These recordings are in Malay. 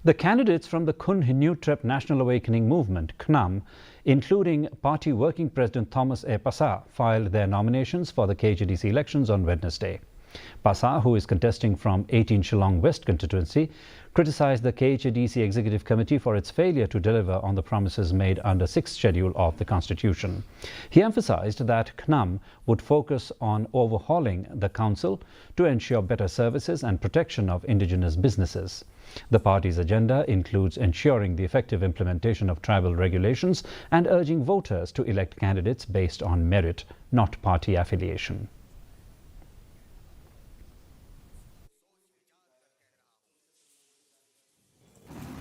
The candidates from the Khun New Trep National Awakening Movement, Khnam, including Party Working President Thomas A. Pasa, filed their nominations for the KHDC elections on Wednesday. Pasa, who is contesting from 18 Shillong West constituency, criticized the KHDC Executive Committee for its failure to deliver on the promises made under 6th schedule of the Constitution. He emphasized that Khnam would focus on overhauling the council to ensure better services and protection of indigenous businesses. The party's agenda includes ensuring the effective implementation of tribal regulations and urging voters to elect candidates based on merit, not party affiliation.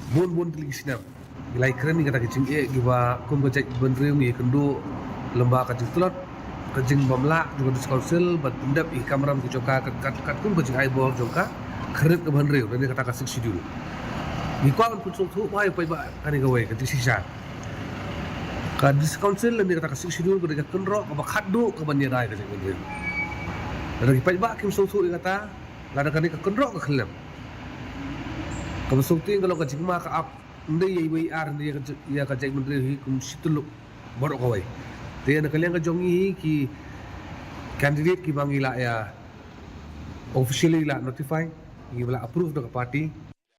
Bun teling sinap. Gilai keren ni kata kecing giwa kum kecik benriu ni kendo lembaga kecik telot kecing bamla juga di council bat pendap kamram kecoka kat kum kecik aibor joka keret ke benriu dan kata kasih sidul. Ni kuan pun tu wai pai ba kani gawe kecik sisa. Kad di council dan kata kasih sidul ke dekat kenro ke khadc ke banyerai kecik benriu. Dan pai ba kim so kata lada kani ke kenro ke Khnam. Kalau sulting kalau kacik mak up, ndai yai ar ndai ya kacik menteri hi kum situluk borok kawai. Dia nak kalian kejongi ki candidate ki bangila ya officially la notify, ki bala approve dekat party.